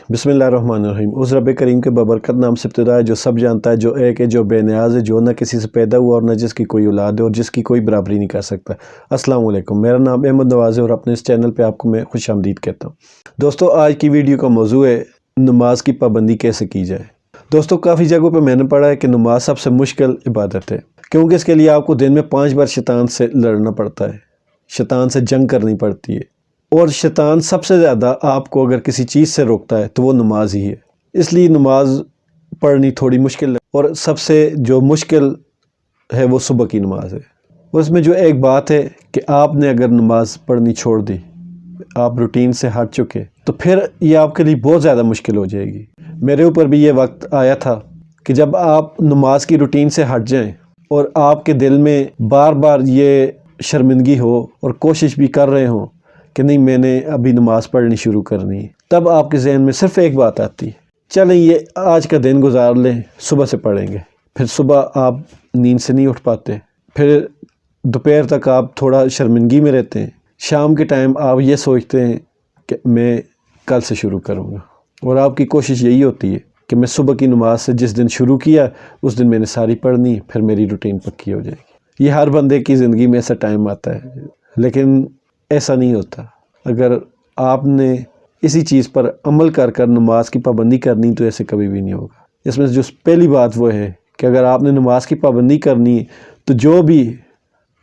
बिस्मिल्लाहिर्रहमानिर्रहीम। उस रब करीम के बबरकत नाम से इब्तिदा है जो सब जानता है, जो एक है, जो बेनियाज़ है, जो न किसी से पैदा हुआ और न जिसकी कोई औलाद है और जिसकी कोई बराबरी नहीं कर सकता। अस्सलाम वालेकुम, मेरा नाम अहमद नवाज़ है और अपने इस चैनल पे आपको मैं खुश आमदीद कहता हूँ। दोस्तों, आज की वीडियो का मौजू है नमाज की पाबंदी कैसे की जाए। दोस्तों, काफ़ी जगहों पर मैंने पढ़ा है कि नमाज सबसे मुश्किल इबादत है, क्योंकि इसके लिए आपको दिन में 5 बार शैतान से लड़ना पड़ता है, शैतान से जंग करनी पड़ती है। और शैतान सबसे ज़्यादा आपको अगर किसी चीज़ से रोकता है तो वो नमाज ही है। इसलिए नमाज पढ़नी थोड़ी मुश्किल है, और सबसे जो मुश्किल है वो सुबह की नमाज है। उसमें जो एक बात है कि आपने अगर नमाज पढ़नी छोड़ दी, आप रूटीन से हट चुके, तो फिर ये आपके लिए बहुत ज़्यादा मुश्किल हो जाएगी। मेरे ऊपर भी ये वक्त आया था कि जब आप नमाज की रूटीन से हट जाएं और आपके दिल में बार बार ये शर्मिंदगी हो और कोशिश भी कर रहे हों कि नहीं, मैंने अभी नमाज़ पढ़नी शुरू करनी है, तब आपके जहन में सिर्फ एक बात आती है, चलें ये आज का दिन गुजार लें, सुबह से पढ़ेंगे। फिर सुबह आप नींद से नहीं उठ पाते, फिर दोपहर तक आप थोड़ा शर्मिंदगी में रहते हैं, शाम के टाइम आप ये सोचते हैं कि मैं कल से शुरू करूँगा, और आपकी कोशिश यही होती है कि मैं सुबह की नमाज से जिस दिन शुरू किया उस दिन मैंने सारी पढ़नी, फिर मेरी रूटीन पक्की हो जाएगी। ये हर बंदे की ज़िंदगी में ऐसा टाइम आता है, लेकिन ऐसा नहीं होता। अगर आपने इसी चीज़ पर अमल कर कर नमाज की पाबंदी करनी तो ऐसे कभी भी नहीं होगा। इसमें जो पहली बात वो है कि अगर आपने नमाज की पाबंदी करनी है तो जो भी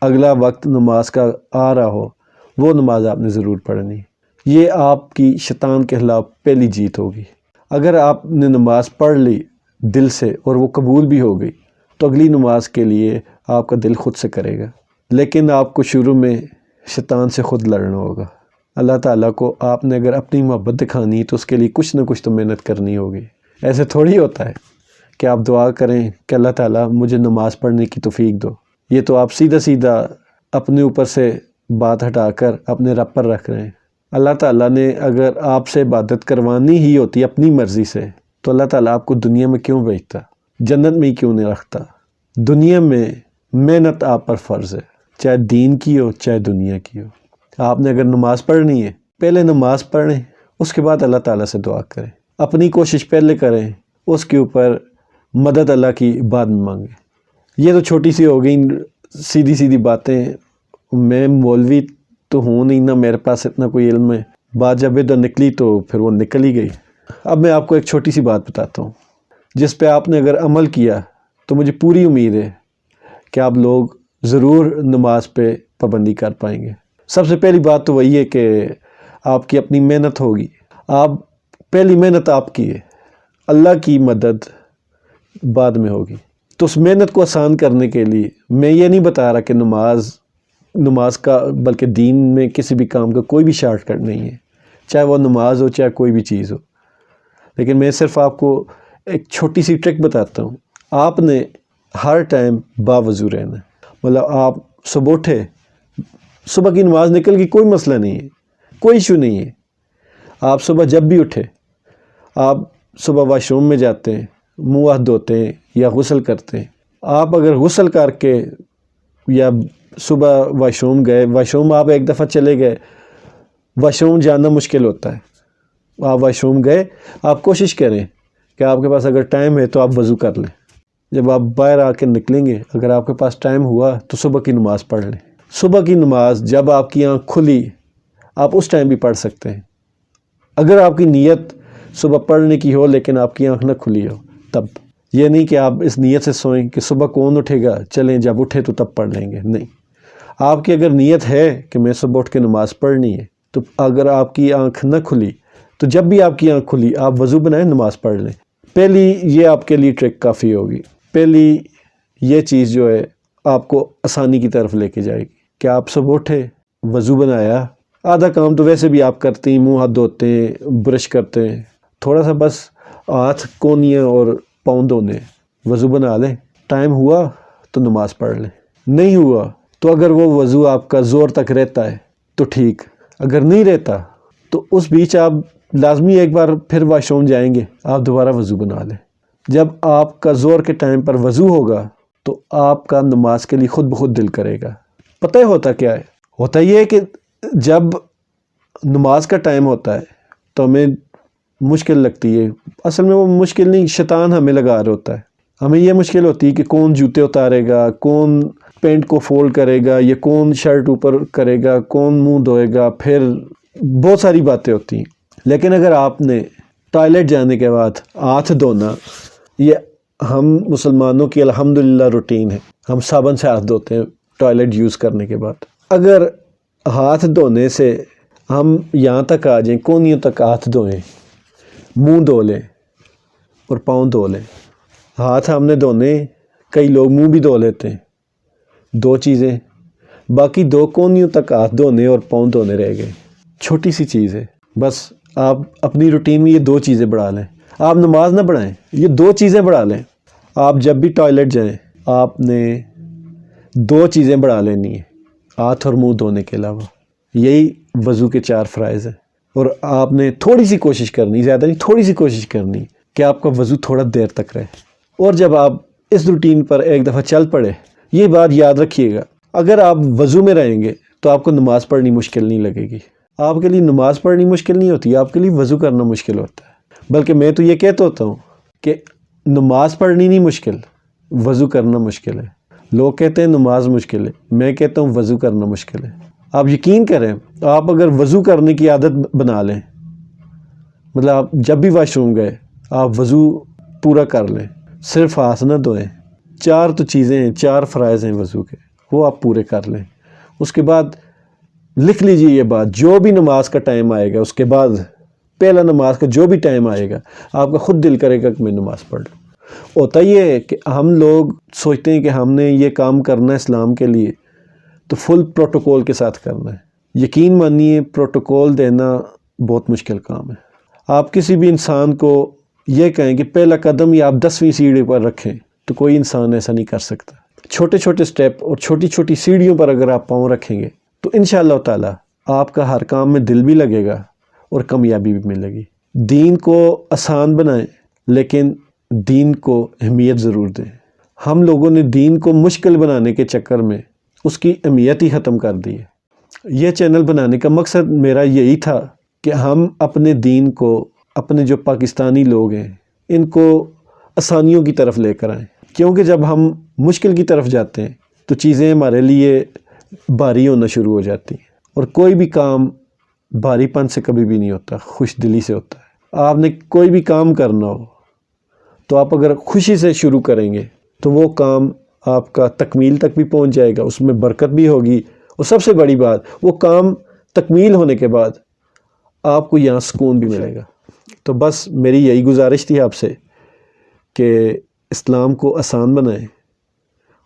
अगला वक्त नमाज का आ रहा हो वो नमाज आपने ज़रूर पढ़नी है। ये आपकी शैतान के खिलाफ पहली जीत होगी। अगर आपने नमाज पढ़ ली दिल से और वो कबूल भी हो गई तो अगली नमाज के लिए आपका दिल खुद से करेगा, लेकिन आपको शुरू में शैतान से ख़ुद लड़ना होगा। अल्लाह ताला को आपने अगर अपनी मोहब्बत दिखानी तो उसके लिए कुछ ना कुछ तो मेहनत करनी होगी। ऐसे थोड़ी होता है कि आप दुआ करें कि अल्लाह ताला मुझे नमाज़ पढ़ने की तौफीक दो। ये तो आप सीधा सीधा अपने ऊपर से बात हटाकर अपने रब पर रख रहे हैं। अल्लाह ताला ने अगर आपसे इबादत करवानी ही होती अपनी मर्ज़ी से तो अल्लाह ताला आपको दुनिया में क्यों भेजता, जन्नत में ही क्यों नहीं रखता। दुनिया में मेहनत आप पर फ़र्ज़ है, चाहे दीन की हो चाहे दुनिया की हो। आपने अगर नमाज़ पढ़नी है, पहले नमाज़ पढ़ें, उसके बाद अल्लाह ताला से दुआ करें। अपनी कोशिश पहले करें, उसके ऊपर मदद अल्लाह की बाद में मांगें। ये तो छोटी सी हो गई सीधी सीधी बातें। मैं मौलवी तो हूँ नहीं, ना मेरे पास इतना कोई इल्म है। बात जब इधर निकली तो फिर वो निकल ही गई। अब मैं आपको एक छोटी सी बात बताता हूँ जिस पे आपने अगर अमल किया तो मुझे पूरी उम्मीद है कि आप लोग ज़रूर नमाज पे पाबंदी कर पाएंगे। सबसे पहली बात तो वही है कि आपकी अपनी मेहनत होगी। आप पहली मेहनत आपकी है, अल्लाह की मदद बाद में होगी। तो उस मेहनत को आसान करने के लिए मैं ये नहीं बता रहा कि नमाज का, बल्कि दीन में किसी भी काम का कोई भी शॉर्टकट नहीं है, चाहे वो नमाज हो चाहे कोई भी चीज़ हो। लेकिन मैं सिर्फ आपको एक छोटी सी ट्रिक बताता हूँ। आपने हर टाइम बावज़ू रहना है। मतलब आप सुबह उठे, सुबह की नमाज निकल गई, कोई मसला नहीं है, कोई इशू नहीं है। आप सुबह जब भी उठे, आप सुबह वॉशरूम में जाते हैं, मुँह हाथ धोते हैं या गुस्ल करते हैं। आप अगर गुस्ल करके या सुबह वॉशरूम गए, वॉशरूम आप एक दफ़ा चले गए, वॉशरूम जाना मुश्किल होता है। आप वॉशरूम गए, आप कोशिश करें कि आपके पास अगर टाइम है तो आप वज़ू कर लें। जब आप बाहर आके निकलेंगे, अगर आपके पास टाइम हुआ तो सुबह की नमाज़ पढ़ लें। सुबह की नमाज जब आपकी आँख खुली, आप उस टाइम भी पढ़ सकते हैं। अगर आपकी नीयत सुबह पढ़ने की हो लेकिन आपकी आँख ना खुली हो, तब ये नहीं कि आप इस नीयत से सोएं कि सुबह कौन उठेगा, चलें जब उठे तो तब पढ़ लेंगे। नहीं, आपकी अगर नीयत है कि मैं सुबह उठ के नमाज़ पढ़नी है, तो अगर आपकी आँख न खुली तो जब भी आपकी आँख खुली आप वज़ू बनाएं, नमाज़ पढ़ लें। पहली ये आपके लिए ट्रिक काफ़ी होगी। पहली ये चीज़ जो है आपको आसानी की तरफ लेके जाएगी कि आप सुबह उठे, वज़ू बनाया, आधा काम तो वैसे भी आप करते हैं, मुंह हाथ धोते हैं, ब्रश करते हैं, थोड़ा सा बस हाथ कोनियाँ और पाँव धोने, वज़ू बना लें। टाइम हुआ तो नमाज़ पढ़ लें, नहीं हुआ तो अगर वो वज़ू आपका ज़ोर तक रहता है तो ठीक, अगर नहीं रहता तो उस बीच आप लाजमी एक बार फिर वॉशरूम जाएंगे, आप दोबारा वज़ू बना लें। जब आपका ज़ोर के टाइम पर वज़ू होगा तो आपका नमाज के लिए ख़ुद ब खुद दिल करेगा। पता है होता क्या है? होता ये है कि जब नमाज का टाइम होता है तो हमें مشکل لگتی ہے، اصل میں وہ مشکل نہیں، شیطان ہمیں لگا رہا ہوتا ہے۔ ہمیں یہ مشکل ہوتی ہے کہ کون جوتے اتارے گا، کون پینٹ کو فولڈ کرے گا، یا کون شرٹ اوپر کرے گا، کون منہ دھوئے گا، پھر بہت ساری باتیں ہوتی ہیں۔ لیکن اگر آپ نے ٹوائلٹ جانے کے بعد ہاتھ دھونا، یہ ہم مسلمانوں کی الحمدللہ روٹین ہے، ہم صابن سے ہاتھ دھوتے ہیں ٹوائلٹ یوز کرنے کے بعد۔ اگر ہاتھ دھونے سے ہم یہاں تک آ جائیں، کونیوں تک ہاتھ دھوئیں، منہ دھو لیں اور پاؤں دھو لیں۔ ہاتھ ہم نے دھونے، کئی لوگ منہ بھی دھو لیتے ہیں، 2 چیزیں، باقی 2 کونیوں تک ہاتھ دھونے اور پاؤں دھونے رہ گئے۔ چھوٹی سی چیز ہے، بس آپ اپنی روٹین میں یہ 2 چیزیں بڑھا لیں۔ آپ نماز نہ بڑھائیں، یہ 2 چیزیں بڑھا لیں۔ آپ جب بھی ٹوائلٹ جائیں، آپ نے 2 چیزیں بڑھا لینی ہیں ہاتھ اور منہ دھونے کے علاوہ۔ یہی وضو کے 4 فرائض ہیں، اور آپ نے تھوڑی سی کوشش کرنی، زیادہ نہیں، تھوڑی سی کوشش کرنی کہ آپ کا وضو تھوڑا دیر تک رہے۔ اور جب آپ اس روٹین پر ایک دفعہ چل پڑے، یہ بات یاد رکھیے گا، اگر آپ وضو میں رہیں گے تو آپ کو نماز پڑھنی مشکل نہیں لگے گی۔ آپ کے لیے نماز پڑھنی مشکل نہیں ہوتی، آپ کے لیے وضو کرنا مشکل ہوتا ہے۔ بلکہ میں تو یہ کہتا ہوتا ہوں کہ نماز پڑھنی نہیں مشکل، وضو کرنا مشکل ہے۔ لوگ کہتے ہیں نماز مشکل ہے، میں کہتا ہوں وضو کرنا مشکل ہے۔ آپ یقین کریں، آپ اگر وضو کرنے کی عادت بنا لیں، مطلب آپ جب بھی واش روم گئے آپ وضو پورا کر لیں، صرف ہاتھ نہ دھوئیں، 4 تو چیزیں ہیں، 4 فرائض ہیں وضو کے، وہ آپ پورے کر لیں۔ اس کے بعد لکھ لیجئے یہ بات، جو بھی نماز کا ٹائم آئے گا، اس کے بعد پہلا نماز کا جو بھی ٹائم آئے گا، آپ کا خود دل کرے گا کہ میں نماز پڑھ لوں۔ ہوتا یہ ہے کہ ہم لوگ سوچتے ہیں کہ ہم نے یہ کام کرنا ہے اسلام کے لیے تو فل پروٹوکول کے ساتھ کرنا ہے۔ یقین مانیے پروٹوکول دینا بہت مشکل کام ہے۔ آپ کسی بھی انسان کو یہ کہیں کہ پہلا قدم ہی آپ 10ویں سیڑھی پر رکھیں تو کوئی انسان ایسا نہیں کر سکتا۔ چھوٹے چھوٹے سٹیپ اور چھوٹی چھوٹی سیڑھیوں پر اگر آپ پاؤں رکھیں گے تو انشاءاللہ تعالی آپ کا ہر کام میں دل بھی لگے گا اور کامیابی بھی ملے گی۔ دین کو آسان بنائیں، لیکن دین کو اہمیت ضرور دیں۔ ہم لوگوں نے دین کو مشکل بنانے کے چکر میں اس کی اہمیت ہی ختم کر دی ہے۔ یہ چینل بنانے کا مقصد میرا یہی تھا کہ ہم اپنے دین کو، اپنے جو پاکستانی لوگ ہیں، ان کو آسانیوں کی طرف لے کر آئیں، کیونکہ جب ہم مشکل کی طرف جاتے ہیں تو چیزیں ہمارے لیے بھاری ہونا شروع ہو جاتی ہیں، اور کوئی بھی کام بھاری پن سے کبھی بھی نہیں ہوتا، خوش دلی سے ہوتا ہے۔ آپ نے کوئی بھی کام کرنا ہو تو آپ اگر خوشی سے شروع کریں گے تو وہ کام آپ کا تکمیل تک بھی پہنچ جائے گا، اس میں برکت بھی ہوگی، اور سب سے بڑی بات، وہ کام تکمیل ہونے کے بعد آپ کو یہاں سکون بھی ملے گا۔ تو بس میری یہی گزارش تھی آپ سے کہ اسلام کو آسان بنائیں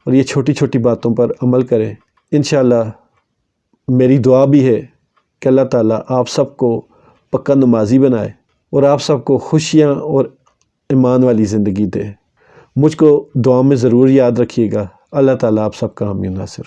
اور یہ چھوٹی چھوٹی باتوں پر عمل کریں۔ انشاءاللہ میری دعا بھی ہے کہ اللہ تعالیٰ آپ سب کو پکا نمازی بنائے اور آپ سب کو خوشیاں اور ایمان والی زندگی دے۔ مجھ کو دعا میں ضرور یاد رکھیے گا۔ اللہ تعالیٰ آپ سب کا حامی و ناصر۔